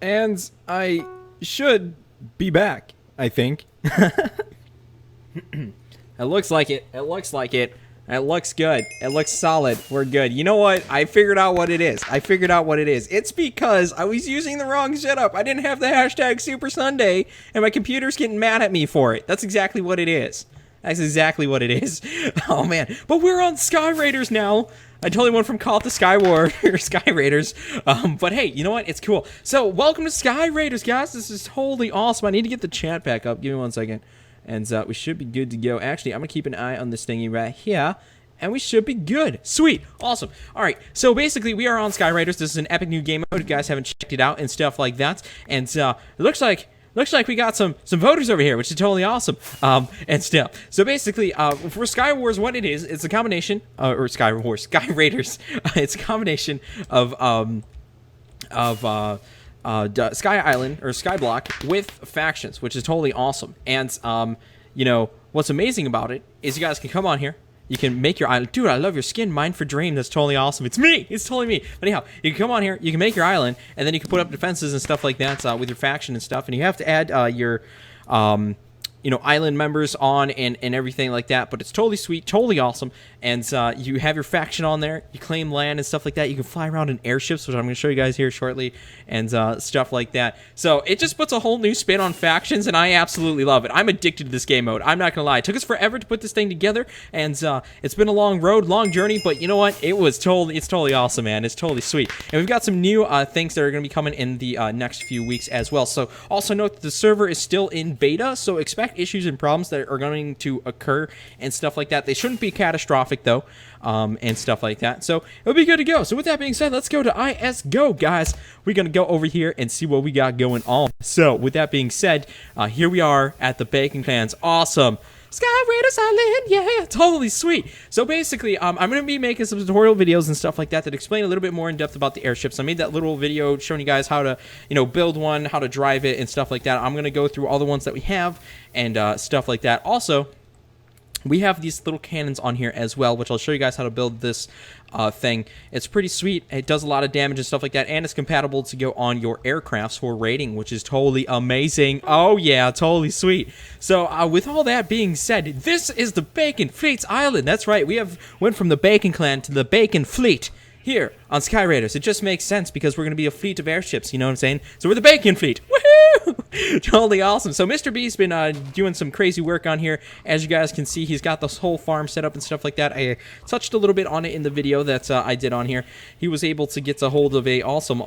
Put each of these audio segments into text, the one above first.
And I should be back, I think. It looks like it. It looks like it. It looks good. It looks solid. We're good. You know what? I figured out what it is. It's because I was using the wrong setup. I didn't have the hashtag Supasunday, and my computer's getting mad at me for it. That's exactly what it is. That's exactly what it is. Oh, man. But we're on Sky Raiders now. I totally went from Call it the Sky War or Sky Raiders. But hey, you know what? It's cool. So, welcome to Sky Raiders, guys. This is totally awesome. I need to get the chat back up. Give me 1 second. And we should be good to go. Actually, I'm going to keep an eye on this thingy right here. And we should be good. Sweet. Awesome. All right. So basically, we are on Sky Raiders. This is an epic new game mode. If you guys haven't checked it out and stuff like that. And it looks like we got some voters over here, which is totally awesome. And stuff. So basically, for Sky Wars, what it is, it's a combination, or Sky Wars, Sky Raiders. It's a combination of Sky Island or Sky Block with factions, which is totally awesome. And you know what's amazing about it is you guys can come on here. You can make your island. Dude, I love your skin. Mine for Dream. That's totally awesome. It's me. It's totally me. But anyhow, you can come on here. You can make your island, and then you can put up defenses and stuff like that with your faction and stuff. And you have to add your island members on and everything like that. But it's totally sweet, totally awesome. And you have your faction on there. You claim land and stuff like that. You can fly around in airships, which I'm going to show you guys here shortly, and stuff like that. So it just puts a whole new spin on factions, and I absolutely love it. I'm addicted to this game mode. I'm not going to lie. It took us forever to put this thing together, and it's been a long road, long journey, but you know what? It's totally awesome, man. It's totally sweet. And we've got some new things that are going to be coming in the next few weeks as well. So also note that the server is still in beta, so expect issues and problems that are going to occur and stuff like that. They shouldn't be catastrophic though, and stuff like that. So it'll be good to go. So with that being said, let's go to ISGO, guys. We're gonna go over here and see what we got going on. So with that being said, here we are at the Bacon Clans. Awesome. Sky Raiders Island, yeah, totally sweet. So basically, I'm going to be making some tutorial videos and stuff like that explain a little bit more in depth about the airships. I made that little video showing you guys how to, build one, how to drive it, and stuff like that. I'm going to go through all the ones that we have and stuff like that. Also, we have these little cannons on here as well, which I'll show you guys how to build this thing. It's pretty sweet. It does a lot of damage and stuff like that, and it's compatible to go on your aircrafts for raiding, which is totally amazing. Oh yeah, totally sweet. So with all that being said, this is the Bacon Fleet's Island. That's right. We went from the Bacon Clan to the Bacon Fleet here on Sky Raiders. It just makes sense because we're going to be a fleet of airships, you know what I'm saying? So we're the Bacon Fleet. Woohoo! Totally awesome. So Mr. B's been doing some crazy work on here. As you guys can see, he's got this whole farm set up and stuff like that. I touched a little bit on it in the video that I did on here. He was able to get a hold of a awesome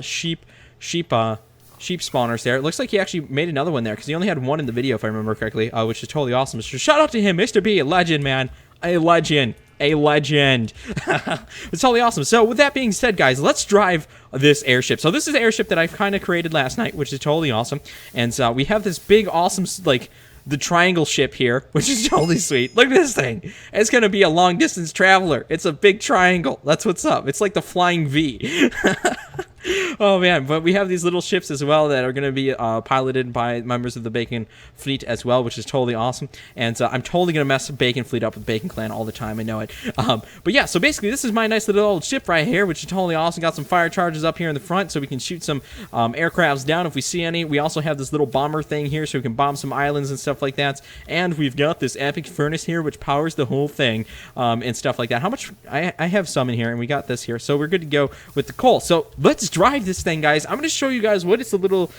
sheep spawners there. It looks like he actually made another one there because he only had one in the video, if I remember correctly, which is totally awesome. So shout out to him, Mr. B, a legend, man. A legend. A legend. It's totally awesome. So with that being said, guys, let's drive this airship. So this is the airship that I've kind of created last night, which is totally awesome. And we have this big, awesome, like, the triangle ship here, which is totally sweet. Look at this thing. It's going to be a long-distance traveler. It's a big triangle. That's what's up. It's like the Flying V. Oh man, but we have these little ships as well that are going to be piloted by members of the Bacon Fleet as well, which is totally awesome. And I'm totally going to mess Bacon Fleet up with Bacon Clan all the time, I know it. But yeah, so basically this is my nice little old ship right here, which is totally awesome. Got some fire charges up here in the front so we can shoot some aircrafts down if we see any. We also have this little bomber thing here so we can bomb some islands and stuff like that. And we've got this epic furnace here which powers the whole thing and stuff like that. How much? I have some in here, and we got this here. So we're good to go with the coal. So let's drive this thing, guys. I'm going to show you guys what it's a little,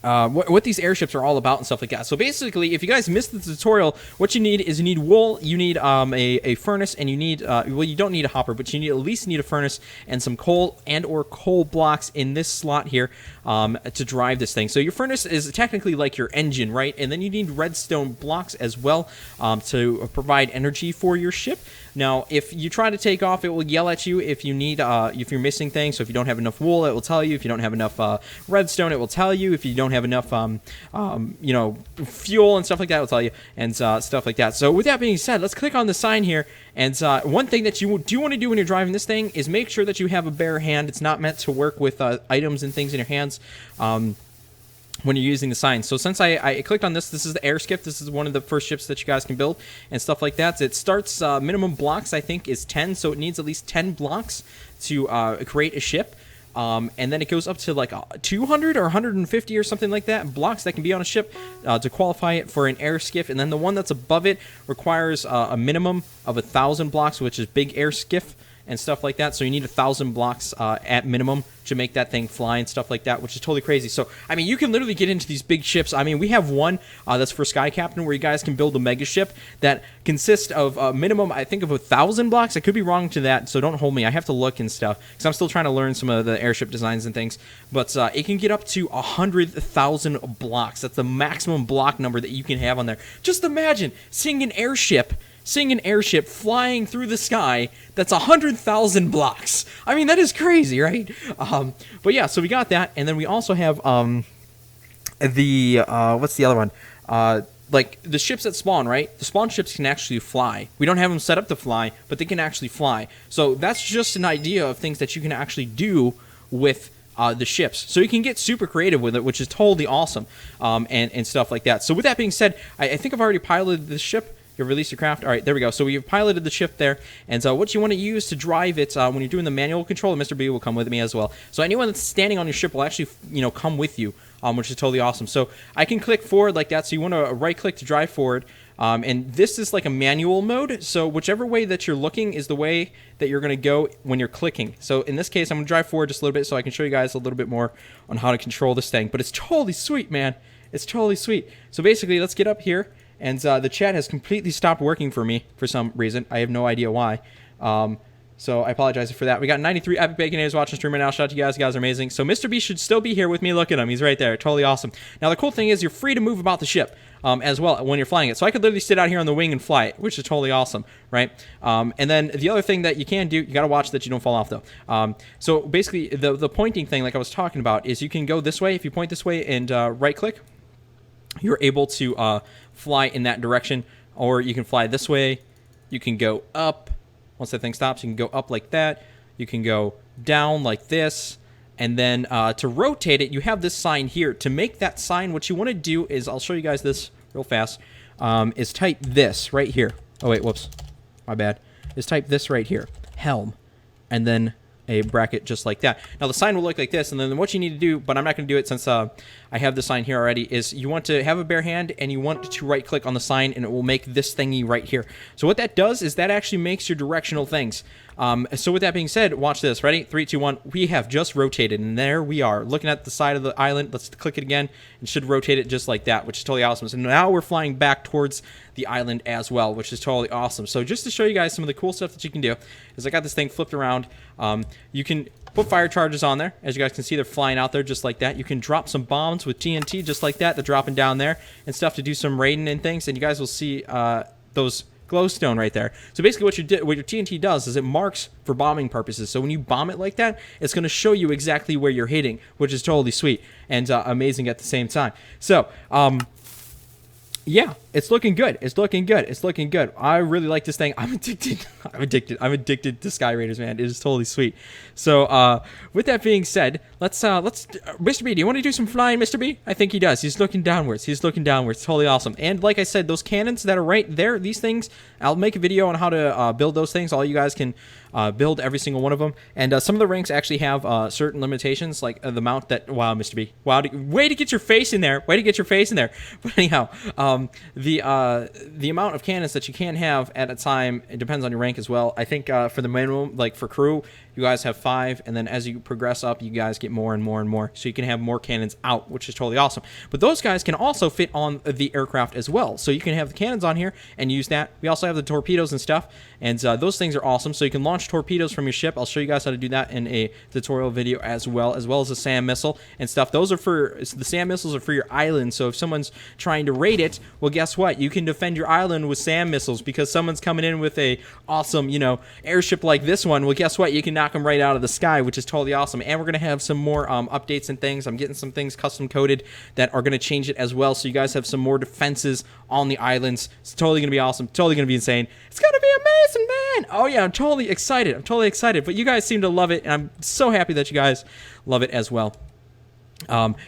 what these airships are all about and stuff like that. So basically, if you guys missed the tutorial, what you need is you need wool, you need a furnace, and you need, well, you don't need a hopper, but you need at least need a furnace and some coal and or coal blocks in this slot here to drive this thing. So your furnace is technically like your engine, right? And then you need redstone blocks as well to provide energy for your ship. Now, if you try to take off, it will yell at you if you need, if you're missing things. So if you don't have enough wool, it will tell you. If you don't have enough redstone, it will tell you. If you don't have enough, fuel and stuff like that, it will tell you, and stuff like that. So with that being said, let's click on the sign here. And one thing that you do want to do when you're driving this thing is make sure that you have a bare hand. It's not meant to work with items and things in your hands. When you're using the sign. So since I clicked on this is the air skip. This is one of the first ships that you guys can build and stuff like that. It starts minimum blocks, I think, is 10, so it needs at least 10 blocks to create a ship. And then it goes up to like 200 or 150 or something like that blocks that can be on a ship to qualify it for an air skiff. And then the one that's above it requires a minimum of 1,000 blocks, which is big air skiff and stuff like that. So you need 1,000 blocks at minimum to make that thing fly and stuff like that, which is totally crazy. So, I mean, you can literally get into these big ships. I mean, we have one that's for Sky Captain where you guys can build a mega ship that consists of a minimum, I think, of 1,000 blocks. I could be wrong to that, so don't hold me. I have to look and stuff because I'm still trying to learn some of the airship designs and things. But it can get up to 100,000 blocks. That's the maximum block number that you can have on there. Just imagine seeing an airship flying through the sky that's 100,000 blocks. I mean, that is crazy, right? But yeah, so we got that, and then we also have what's the other one? Like the ships that spawn, right? The spawn ships can actually fly. We don't have them set up to fly, but they can actually fly. So that's just an idea of things that you can actually do with the ships. So you can get super creative with it, which is totally awesome, and stuff like that. So with that being said, I think I've already piloted this ship. You've released your craft. All right, there we go. So we've piloted the ship there, and what you want to use to drive it when you're doing the manual control, Mr. B will come with me as well. So anyone that's standing on your ship will actually, come with you, which is totally awesome. So I can click forward like that. So you want to right-click to drive forward, and this is like a manual mode. So whichever way that you're looking is the way that you're going to go when you're clicking. So in this case, I'm going to drive forward just a little bit so I can show you guys a little bit more on how to control this thing. But it's totally sweet, man. It's totally sweet. So basically, let's get up here. And the chat has completely stopped working for me for some reason. I have no idea why. So I apologize for that. We got 93 Epic Baconators watching stream right now. Shout out to you guys. You guys are amazing. So Mr. B should still be here with me. Look at him. He's right there. Totally awesome. Now, the cool thing is you're free to move about the ship as well when you're flying it. So I could literally sit out here on the wing and fly it, which is totally awesome, right? And then the other thing that you can do, you got to watch that you don't fall off, though. So basically, the pointing thing, like I was talking about, is you can go this way. If you point this way and right-click, you're able to fly in that direction, or you can fly this way. You can go up. Once that thing stops, you can go up like that. You can go down like this. And then to rotate it, you have this sign here. To make that sign, what you want to do is, I'll show you guys this real fast, is type this right here. Oh, wait, whoops. My bad. Is type this right here. Helm. And then a bracket just like that. Now the sign will look like this, and then what you need to do, but I'm not going to do it since I have the sign here already, is you want to have a bare hand and you want to right click on the sign and it will make this thingy right here. So what that does is that actually makes your directional things. So with that being said, watch this. Ready? 3, 2, 1. We have just rotated, and there we are looking at the side of the island. Let's click it again and should rotate it just like that, which is totally awesome. So now we're flying back towards the island as well, which is totally awesome. So just to show you guys some of the cool stuff that you can do, is I got this thing flipped around. You can put fire charges on there. As you guys can see, they're flying out there just like that. You can drop some bombs with TNT just like that. They're dropping down there and stuff to do some raiding and things. And you guys will see those glowstone right there. So basically what your TNT does is it marks for bombing purposes. So when you bomb it like that, it's going to show you exactly where you're hitting, which is totally sweet and amazing at the same time. So, yeah, it's looking good. It's looking good. It's looking good. I really like this thing. I'm addicted. I'm addicted to Sky Raiders, man. It is totally sweet. So, with that being said, let's Mr. B, do you want to do some flying, Mr. B? I think he does. He's looking downwards. He's looking downwards. Totally awesome. And like I said, those cannons that are right there, these things, I'll make a video on how to build those things. All you guys can build every single one of them. And some of the ranks actually have certain limitations, like the amount that, wow, Mr. B, wow, way to get your face in there. Way to get your face in there. But anyhow, the amount of cannons that you can have at a time, it depends on your rank as well. I think for the minimum, like for crew, you guys have 5, and then as you progress up, you guys get more and more and more. So you can have more cannons out, which is totally awesome. But those guys can also fit on the aircraft as well. So you can have the cannons on here and use that. We also have the torpedoes and stuff, and those things are awesome. So you can launch torpedoes from your ship. I'll show you guys how to do that in a tutorial video as well as the SAM missile and stuff. Those are for, the SAM missiles are for your island. So if someone's trying to raid it, well, guess what? You can defend your island with SAM missiles because someone's coming in with a awesome, airship like this one. Well, guess what? You can knock them right out of the sky, which is totally awesome. And we're going to have some more updates and things. I'm getting some things custom coded that are going to change it as well. So you guys have some more defenses on the islands. It's totally going to be awesome. Totally going to be insane. It's going to be amazing, man. Oh, yeah. I'm totally excited. But you guys seem to love it. And I'm so happy that you guys love it as well.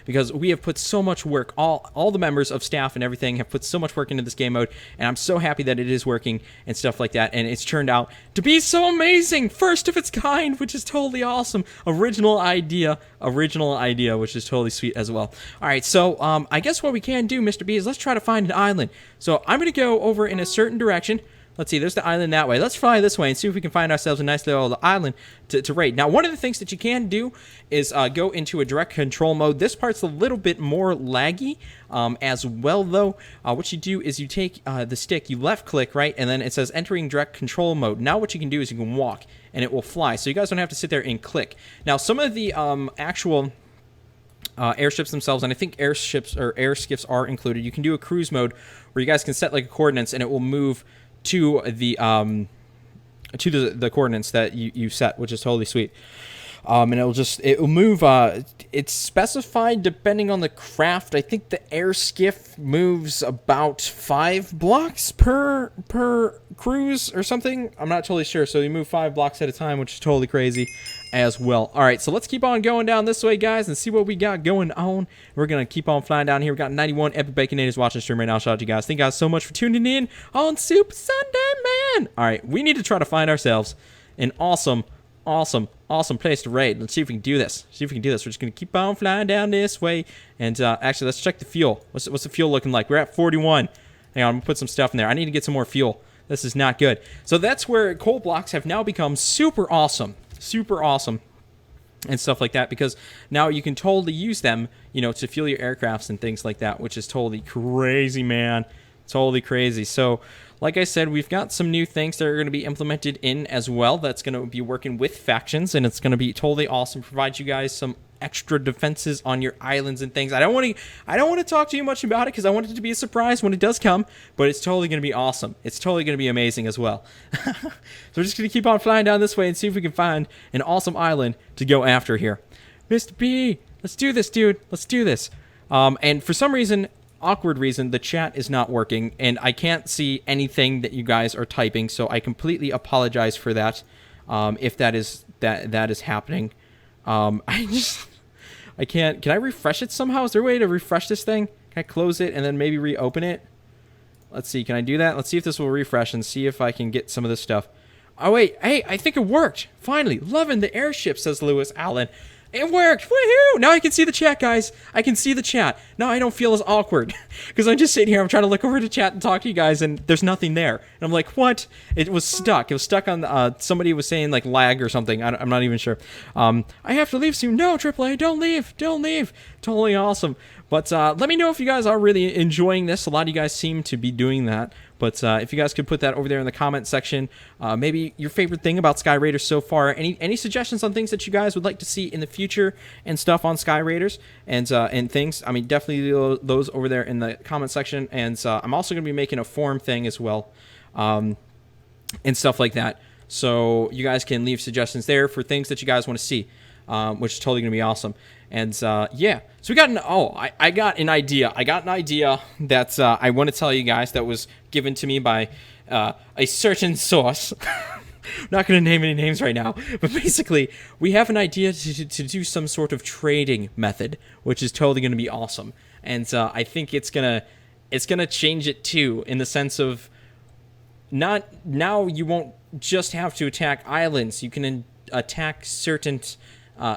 because we have put so much work, all the members of staff and everything have put so much work into this game mode, and I'm so happy that it is working and stuff like that, and it's turned out to be so amazing, first of its kind, which is totally awesome, original idea, which is totally sweet as well. Alright, so I guess what we can do, Mr. B, is let's try to find an island. So I'm going to go over in a certain direction. Let's see, there's the island that way. Let's fly this way and see if we can find ourselves a nice little island to raid. Now, one of the things that you can do is go into a direct control mode. This part's a little bit more laggy as well, though. What you do is you take the stick, you left-click, right, and then it says entering direct control mode. Now what you can do is you can walk, and it will fly. So you guys don't have to sit there and click. Now, some of the actual airships themselves, and I think airships or airskiffs are included. You can do a cruise mode where you guys can set like coordinates, and it will move to the coordinates that you set, which is totally sweet. And it will move. It's specified depending on the craft. I think the air skiff moves about 5 blocks per cruise or something. I'm not totally sure. So you move 5 blocks at a time, which is totally crazy as well. All right, so let's keep on going down this way, guys, and see what we got going on. We're gonna keep on flying down here. We got 91 Epic Baconators watching the stream right now. Shout out to you guys. Thank you guys so much for tuning in on Supasunday, man. All right, we need to try to find ourselves an awesome place to raid. Let's see if we can do this. We're just gonna keep on flying down this way. And actually, let's check the fuel. What's the fuel looking like? We're at 41. Hang on, I'm gonna put some stuff in there. I need to get some more fuel. This is not good. So that's where coal blocks have now become super awesome and stuff like that, because now you can totally use them, you know, to fuel your aircrafts and things like that, which is totally crazy, man. Totally crazy. So like I said, we've got some new things that are going to be implemented in as well. That's going to be working with factions, and it's going to be totally awesome. Provide you guys some extra defenses on your islands and things. I don't want to talk too much about it because I want it to be a surprise when it does come, but it's totally going to be awesome. It's totally going to be amazing as well. So we're just going to keep on flying down this way and see if we can find an awesome island to go after here. Mr. B, let's do this, dude. Let's do this. And for some reason, awkward reason, the chat is not working, and I can't see anything that you guys are typing, so I completely apologize for that, if that is happening. I can't. Can I refresh it somehow? Is there a way to refresh this thing? Can I close it and then maybe reopen it? Let's see. Can I do that? Let's see if this will refresh and see if I can get some of this stuff. Oh, wait. Hey, I think it worked. Finally. Loving the airship, says Lewis Allen. It worked! Woohoo! Now I can see the chat, guys. I can see the chat. Now I don't feel as awkward. Because I'm just sitting here, I'm trying to look over to chat and talk to you guys, and there's nothing there. And I'm like, what? It was stuck. It was stuck on, somebody was saying, like, lag or something. I'm not even sure. I have to leave soon. No, AAA, don't leave. Don't leave. Totally awesome. But let me know if you guys are really enjoying this. A lot of you guys seem to be doing that. But if you guys could put that over there in the comment section, maybe your favorite thing about Sky Raiders so far, any suggestions on things that you guys would like to see in the future and stuff on Sky Raiders and things, I mean, definitely those over there in the comment section. And I'm also going to be making a forum thing as well and stuff like that. So you guys can leave suggestions there for things that you guys want to see, which is totally going to be awesome. And yeah, so we got I got an idea. I got an idea that I want to tell you guys that was given to me by a certain source. I'm not going to name any names right now, but basically we have an idea to do some sort of trading method, which is totally going to be awesome. And I think it's gonna change it too, in the sense of now you won't just have to attack islands. You can attack certain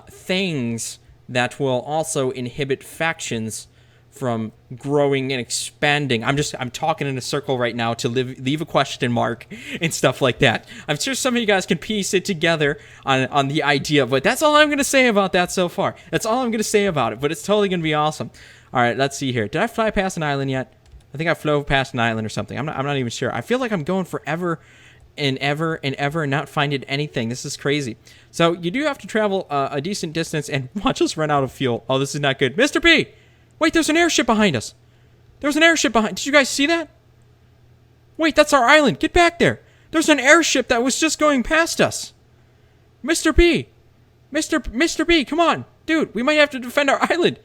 things that will also inhibit factions from growing and expanding. I'm talking in a circle right now to leave a question mark and stuff like that. I'm sure some of you guys can piece it together on the idea, but that's all I'm going to say about that so far. That's all I'm going to say about it, but it's totally going to be awesome. All right, let's see here. Did I fly past an island yet? I think I flew past an island or something. I'm not even sure. I feel like I'm going forever and ever and not finding anything. This is crazy. So you do have to travel a decent distance and watch us run out of fuel. Oh, this is not good. Mr. P! Wait, there's an airship behind us. There's an airship behind. Did you guys see that? Wait, that's our island. Get back there. There's an airship that was just going past us. Mr. P! Mr. B, come on. Dude, we might have to defend our island.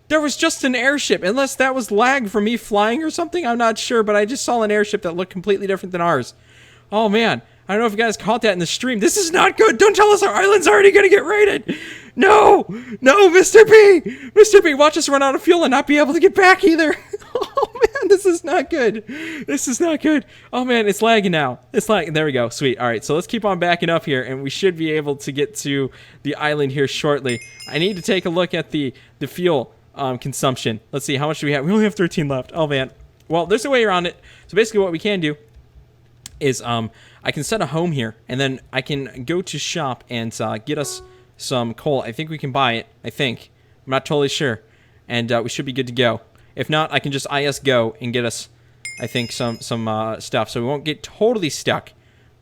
There was just an airship. Unless that was lag from me flying or something, I'm not sure, but I just saw an airship that looked completely different than ours. Oh, man. I don't know if you guys caught that in the stream. This is not good. Don't tell us our island's already going to get raided. No, no, Mr. B. Mr. B, watch us run out of fuel and not be able to get back either. Oh, man, this is not good. This is not good. Oh, man, it's lagging now. It's lagging. There we go. Sweet. All right, so let's keep on backing up here, and we should be able to get to the island here shortly. I need to take a look at the fuel consumption. Let's see. How much do we have? We only have 13 left. Oh, man. Well, there's a way around it. So basically what we can do is I can set a home here, and then I can go to shop and get us some coal. I think we can buy it. I think. I'm not totally sure. And we should be good to go. If not, I can just IS go and get us, I think, some stuff. So we won't get totally stuck,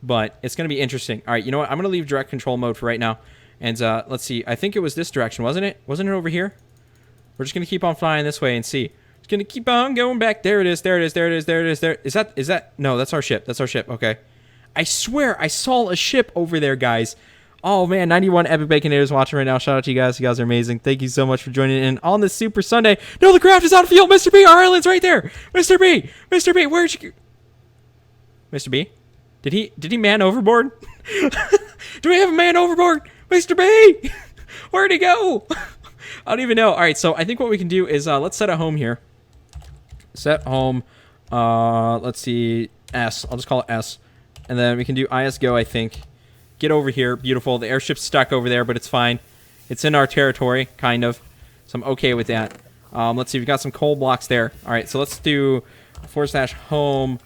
but it's going to be interesting. All right, you know what? I'm going to leave direct control mode for right now. And let's see. I think it was this direction, wasn't it? Wasn't it over here? We're just going to keep on flying this way and see. It's going to keep on going back. There it is. There it is. There it is. There it is. There. Is that? No, that's our ship. That's our ship. Okay. I swear I saw a ship over there, guys. Oh, man. 91 Epic Baconators watching right now. Shout out to you guys. You guys are amazing. Thank you so much for joining in on this Super Sunday. No, the craft is out of field. Mr. B, our island's right there. Mr. B. Mr. B, where'd you... Mr. B? Did he man overboard? Do we have a man overboard? Mr. B! Where'd he go? I don't even know. All right, so I think what we can do is let's set a home here. Set home. Let's see. S. I'll just call it S. And then we can do IS go, I think. Get over here. Beautiful. The airship's stuck over there, but it's fine. It's in our territory, kind of. So I'm okay with that. Let's see. We've got some coal blocks there. All right, so let's do /home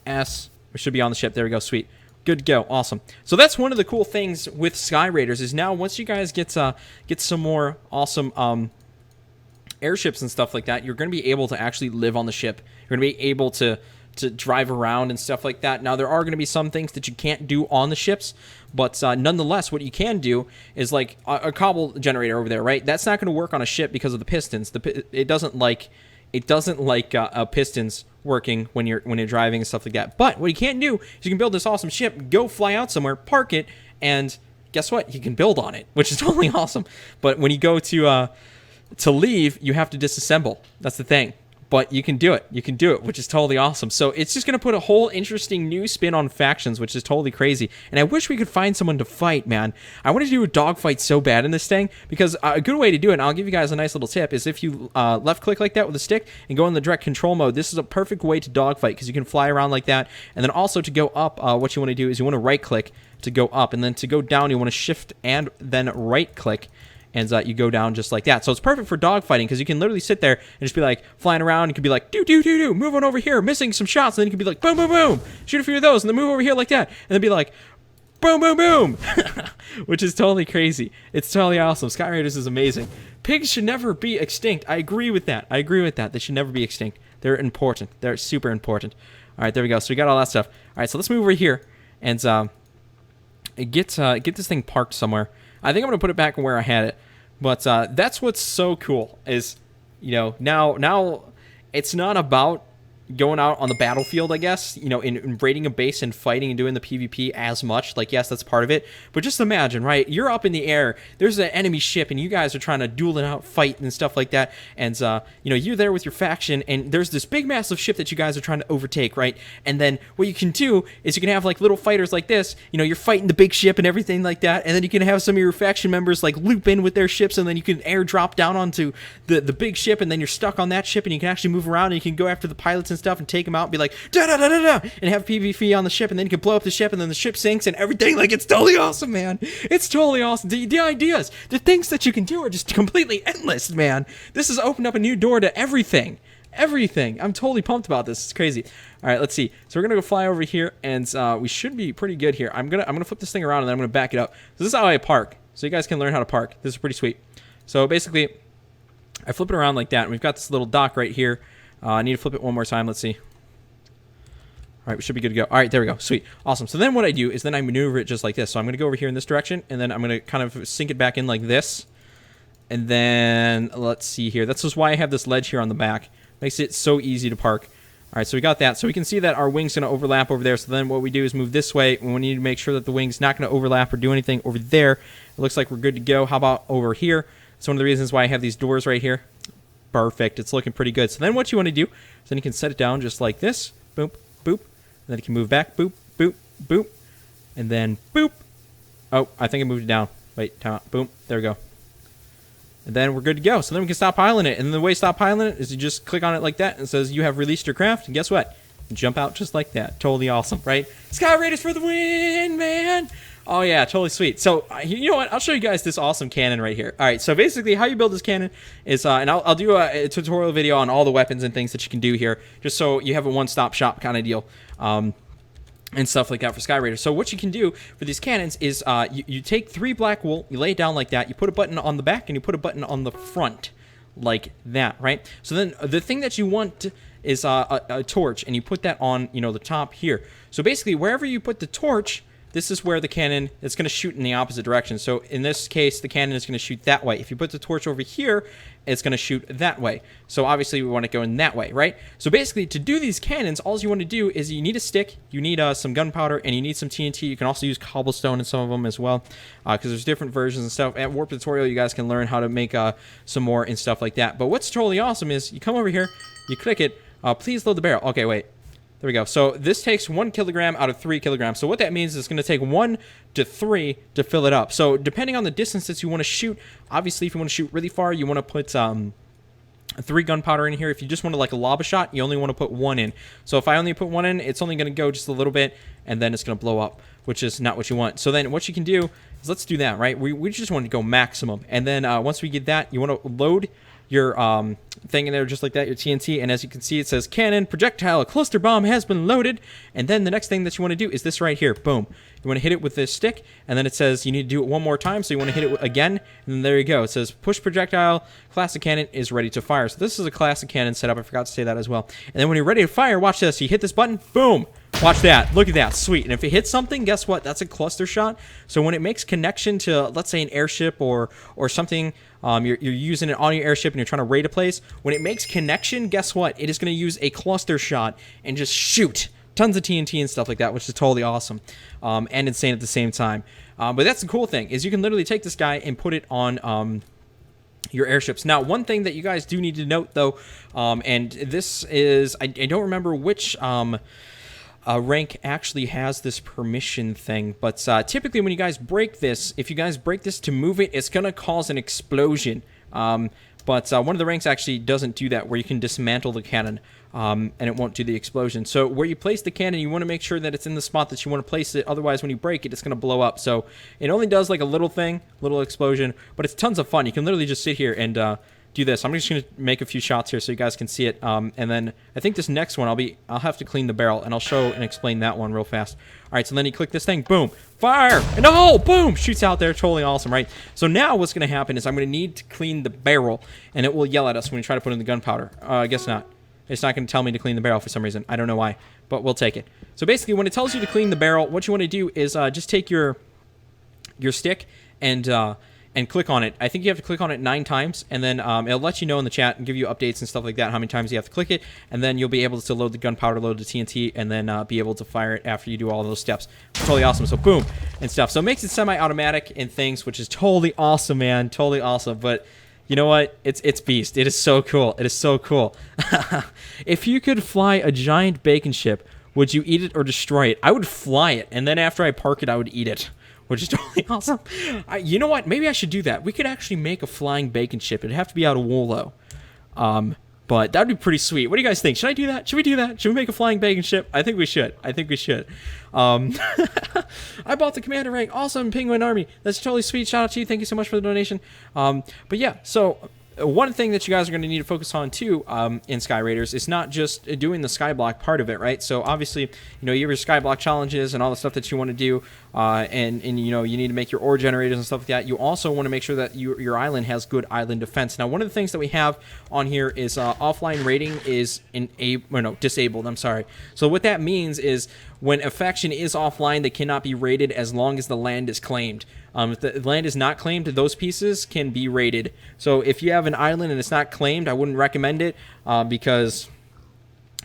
S. We should be on the ship. There we go. Sweet. Good to go. Awesome. So that's one of the cool things with Sky Raiders is now once you guys get some more awesome airships and stuff like that, you're going to be able to actually live on the ship. You're going to be able to drive around and stuff like that. Now, there are going to be some things that you can't do on the ships, but nonetheless, what you can do is like a cobble generator over there, right? That's not going to work on a ship because of the pistons. It doesn't like pistons working when you're driving and stuff like that. But what you can do is you can build this awesome ship, go fly out somewhere, park it, and guess what? You can build on it, which is totally awesome. But when you go to leave, you have to disassemble. That's the thing. But you can do it. You can do it, which is totally awesome. So it's just going to put a whole interesting new spin on factions, which is totally crazy. And I wish we could find someone to fight, man. I want to do a dogfight so bad in this thing, because a good way to do it, and I'll give you guys a nice little tip, is if you left-click like that with a stick and go in the direct control mode, this is a perfect way to dogfight, because you can fly around like that. And then also to go up, what you want to do is you want to right-click to go up, and then to go down, you want to shift and then right-click. And you go down just like that. So it's perfect for dogfighting because you can literally sit there and just be like flying around. You can be like, do, move on over here, missing some shots. And then you can be like, boom, boom, boom, shoot a few of those. And then move over here like that. And then be like, boom, boom, boom. Which is totally crazy. It's totally awesome. Sky Raiders is amazing. Pigs should never be extinct. I agree with that. They should never be extinct. They're important. They're super important. All right, there we go. So we got all that stuff. All right, so let's move over here and get this thing parked somewhere. I think I'm going to put it back where I had it. But that's what's so cool is, you know, now it's not about going out on the battlefield, I guess, you know, in raiding a base and fighting and doing the PvP as much. Like, yes, that's part of it. But just imagine, right? You're up in the air. There's an enemy ship, and you guys are trying to duel it out, fight, and stuff like that. And, you know, you're there with your faction, and there's this big, massive ship that you guys are trying to overtake, right? And then what you can do is you can have, like, little fighters like this. You know, you're fighting the big ship and everything like that. And then you can have some of your faction members, like, loop in with their ships, and then you can airdrop down onto the big ship, and then you're stuck on that ship, and you can actually move around, and you can go after the pilots and stuff and take them out and be like da-da-da-da-da and have PvP on the ship, and then you can blow up the ship, and then the ship sinks and everything. Like, it's totally awesome, man. It's totally awesome. The ideas, the things that you can do are just completely endless, man. This has opened up a new door to everything. I'm totally pumped about this. It's crazy. All right, let's see. So we're gonna go fly over here, and we should be pretty good here. I'm gonna flip this thing around, and then I'm gonna back it up. So this is how I park, so you guys can learn how to park. This is pretty sweet. So basically, I flip it around like that, and we've got this little dock right here. I need to flip it one more time. Let's see. All right, we should be good to go. All right, there we go. Sweet. Awesome. So then what I do is then I maneuver it just like this. So I'm going to go over here in this direction, and then I'm going to kind of sink it back in like this. And then let's see here. That's just why I have this ledge here on the back. Makes it so easy to park. All right, so we got that. So we can see that our wing's going to overlap over there. So then what we do is move this way, and we need to make sure that the wing's not going to overlap or do anything over there. It looks like we're good to go. How about over here? That's one of the reasons why I have these doors right here. Perfect. It's looking pretty good. So then what you want to do is then you can set it down just like this. Boop, boop. And then you can move back. Boop, boop, boop, and then boop. Oh, I think I moved it down. Wait, time out. Boom. There we go. And then we're good to go. So then we can stop piling it. And the way to stop piling it is you just click on it like that and it says you have released your craft. And guess what? Jump out just like that. Totally awesome, right? Sky Raiders for the win, man. Oh, yeah, totally sweet. So, you know what? I'll show you guys this awesome cannon right here. All right, so basically how you build this cannon is, and I'll do a tutorial video on all the weapons and things that you can do here, just so you have a one-stop shop kind of deal. And stuff like that for Sky Raiders. So what you can do for these cannons is you take 3 black wool, you lay it down like that, you put a button on the back, and you put a button on the front like that, right? So then the thing that you want is a torch, and you put that on, you know, the top here. So basically, wherever you put the torch, this is where the cannon is going to shoot in the opposite direction. So in this case, the cannon is going to shoot that way. If you put the torch over here, it's going to shoot that way. So obviously we want to go in that way, right? So basically to do these cannons, all you want to do is you need a stick, you need some gunpowder, and you need some TNT. You can also use cobblestone in some of them as well, because there's different versions and stuff. At Warp Tutorial, you guys can learn how to make some more and stuff like that. But what's totally awesome is you come over here, you click it, please load the barrel. Okay, wait. There we go. So this takes 1 kilogram out of 3 kilograms. So what that means is it's going to take 1 to 3 to fill it up. So depending on the distance that you want to shoot, obviously if you want to shoot really far, you want to put 3 gunpowder in here. If you just want to like a lob a shot, you only want to put 1 in. So if I only put 1 in, it's only going to go just a little bit, and then it's going to blow up, which is not what you want. So then what you can do is let's do that, right? We just want to go maximum. And then once we get that, you want to load your thing in there just like that, your TNT, and as you can see it says cannon projectile cluster bomb has been loaded. And then the next thing that you want to do is this right here. Boom. You want to hit it with this stick, and then it says you need to do it one more time, so you want to hit it again, and then there you go. It says push projectile classic cannon is ready to fire. So this is a classic cannon setup. I forgot to say that as well. And then when you're ready to fire, watch this. You hit this button, boom. Watch that. Look at that. Sweet. And if it hits something, guess what? That's a cluster shot. So when it makes connection to, let's say, an airship or something, you're using it on your airship and you're trying to raid a place, when it makes connection, guess what? It is going to use a cluster shot and just shoot tons of TNT and stuff like that, which is totally awesome and insane at the same time. But that's the cool thing, is you can literally take this guy and put it on your airships. Now, one thing that you guys do need to note, though, and this is, I don't remember which rank actually has this permission thing, but typically when you guys break this, if you guys break this to move it, it's going to cause an explosion. But one of the ranks actually doesn't do that, where you can dismantle the cannon and it won't do the explosion. So where you place the cannon, you want to make sure that it's in the spot that you want to place it. Otherwise, when you break it, it's going to blow up. So it only does like a little thing, little explosion, but it's tons of fun. You can literally just sit here and do this. I'm just going to make a few shots here so you guys can see it. And then I think this next one, I'll have to clean the barrel, and I'll show and explain that one real fast. All right, so then you click this thing, boom, fire, and oh, boom, shoots out there, totally awesome, right? So now what's going to happen is I'm going to need to clean the barrel, and it will yell at us when we try to put in the gunpowder. I guess not. It's not going to tell me to clean the barrel for some reason. I don't know why, but we'll take it. So basically, when it tells you to clean the barrel, what you want to do is just take your stick and click on it. I think you have to click on it 9 times, and then it'll let you know in the chat and give you updates and stuff like that, how many times you have to click it, and then you'll be able to load the gunpowder, load the TNT, and then be able to fire it after you do all those steps. It's totally awesome. So boom, and stuff. So it makes it semi-automatic and things, which is totally awesome, man. Totally awesome. But you know what? It's beast. It is so cool. It is so cool. If you could fly a giant bacon ship, would you eat it or destroy it? I would fly it, and then after I park it, I would eat it, which is totally awesome. You know what? Maybe I should do that. We could actually make a flying bacon ship. It'd have to be out of wool, though. But that'd be pretty sweet. What do you guys think? Should I do that? Should we do that? Should we make a flying bacon ship? I think we should. I think we should. I bought the commander rank. Awesome, Penguin Army. That's totally sweet. Shout out to you. Thank you so much for the donation. But yeah, so one thing that you guys are going to need to focus on too in Sky Raiders is not just doing the skyblock part of it, right? So obviously, you know, you have your skyblock challenges and all the stuff that you want to do, and you know, you need to make your ore generators and stuff like that. You also want to make sure that your island has good island defense. Now, one of the things that we have on here is offline raiding is disabled. I'm sorry. So what that means is when a faction is offline, they cannot be raided as long as the land is claimed. If the land is not claimed, those pieces can be raided. So if you have an island and it's not claimed, I wouldn't recommend it because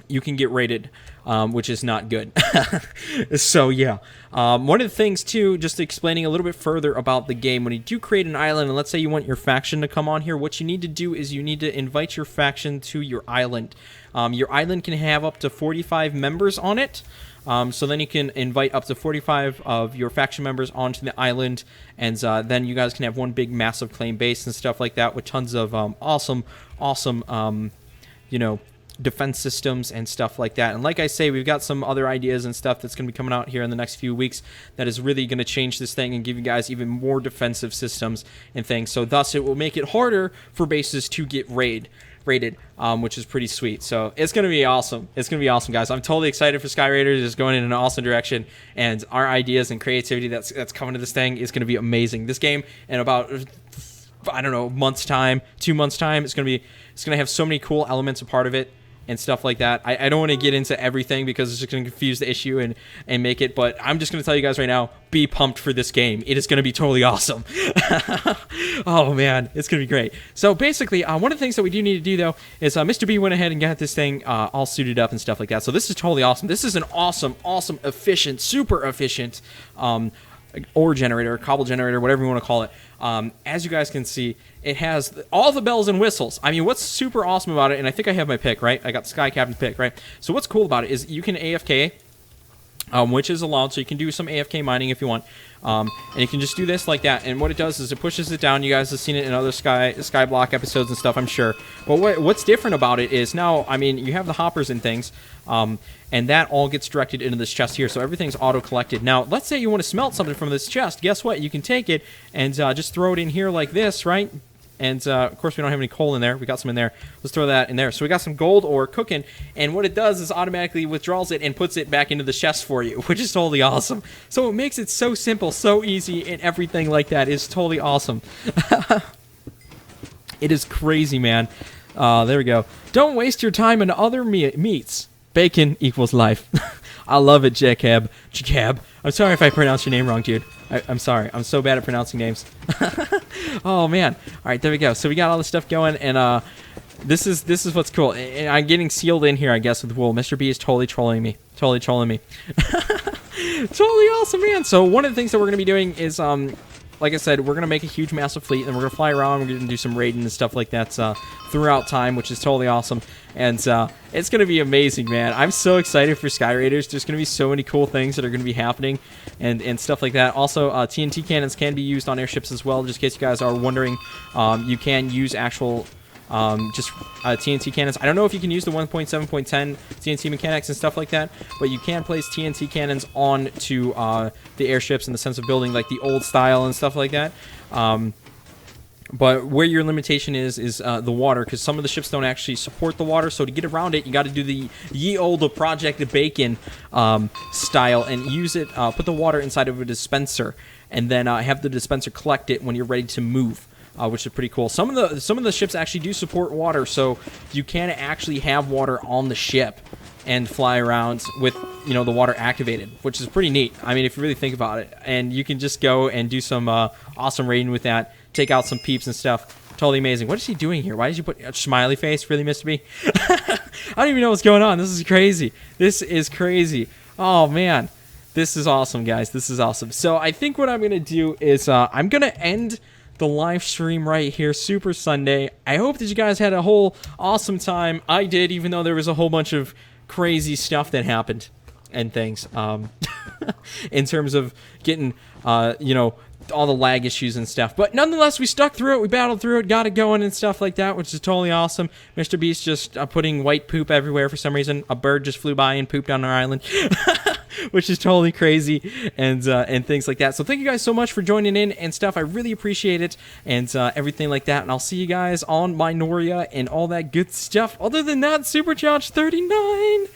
you can get raided, which is not good. So yeah, one of the things too, just explaining a little bit further about the game, when you do create an island, and let's say you want your faction to come on here, what you need to do is you need to invite your faction to your island. Your island can have up to 45 members on it. So then you can invite up to 45 of your faction members onto the island, and then you guys can have one big massive claim base and stuff like that with tons of awesome, you know, defense systems and stuff like that. And like I say, we've got some other ideas and stuff that's going to be coming out here in the next few weeks that is really going to change this thing and give you guys even more defensive systems and things. So thus it will make it harder for bases to get raided, which is pretty sweet. So it's going to be awesome. It's going to be awesome, guys. I'm totally excited for Sky Raiders. It's going in an awesome direction, and our ideas and creativity that's coming to this thing is going to be amazing. This game in about, I don't know, months time, 2 months time, it's going to have so many cool elements a part of it and stuff like that. I don't want to get into everything because it's just going to confuse the issue and make it, but I'm just going to tell you guys right now, be pumped for this game. It is going to be totally awesome. Oh man, it's going to be great. So basically, one of the things that we do need to do though is Mr. B went ahead and got this thing all suited up and stuff like that. So this is totally awesome. This is an awesome, efficient, super efficient ore generator, cobble generator, whatever you want to call it. As you guys can see, it has all the bells and whistles. I mean, what's super awesome about it, and I think I have my pick, right? I got the Sky Captain pick, right? So what's cool about it is you can AFK, which is allowed, so you can do some AFK mining if you want. And you can just do this like that, and what it does is it pushes it down. You guys have seen it in other Skyblock episodes and stuff, I'm sure. But what's different about it is now, I mean, you have the hoppers and things, and that all gets directed into this chest here, so everything's auto-collected. Now, let's say you want to smelt something from this chest. Guess what? You can take it and just throw it in here like this, right? And, of course, we don't have any coal in there. We got some in there. Let's throw that in there. So we got some gold ore cooking, and what it does is automatically withdraws it and puts it back into the chest for you, which is totally awesome. So it makes it so simple, so easy, and everything like that is totally awesome. It is crazy, man. There we go. Don't waste your time on other meats. Bacon equals life. I love it, Jacob. I'm sorry if I pronounced your name wrong, dude. I'm sorry. I'm so bad at pronouncing names. Oh, man. All right, there we go. So we got all this stuff going, and this is what's cool. And I'm getting sealed in here, I guess, with wool. Mr. B is totally trolling me. Totally awesome, man. So one of the things that we're going to be doing is, like I said, we're going to make a huge, massive fleet, and we're going to fly around. We're going to do some raiding and stuff like that throughout time, which is totally awesome. And it's going to be amazing, man. I'm so excited for Sky Raiders. There's going to be so many cool things that are going to be happening and stuff like that. Also, TNT cannons can be used on airships as well, just in case you guys are wondering. You can use actual TNT cannons. I don't know if you can use the 1.7.10 TNT mechanics and stuff like that, but you can place TNT cannons on to the airships in the sense of building like the old style and stuff like that. But where your limitation is the water, because some of the ships don't actually support the water. So to get around it, you got to do the ye olde Project Bacon style and use it. Put the water inside of a dispenser, and then have the dispenser collect it when you're ready to move. Which is pretty cool. Some of the ships actually do support water, so you can actually have water on the ship and fly around with, you know, the water activated, which is pretty neat. I mean, if you really think about it, and you can just go and do some awesome raiding with that, take out some peeps and stuff. Totally amazing. What is he doing here? Why did you put a smiley face? Really, Mr. B? I don't even know what's going on. This is crazy. This is crazy. Oh man, this is awesome, guys. This is awesome. So I think what I'm gonna do is I'm gonna end the live stream right here, Super Sunday. I hope that you guys had a whole awesome time. I did, even though there was a whole bunch of crazy stuff that happened and things in terms of getting you know, all the lag issues and stuff, but nonetheless we stuck through it, we battled through it, got it going and stuff like that, which is totally awesome. Mr. Beast just putting white poop everywhere for some reason. A bird just flew by and pooped on our island. Which is totally crazy, and things like that. So thank you guys so much for joining in and stuff. I really appreciate it, and everything like that. And I'll see you guys on Minoria and all that good stuff. Other than that, Supercharge 39.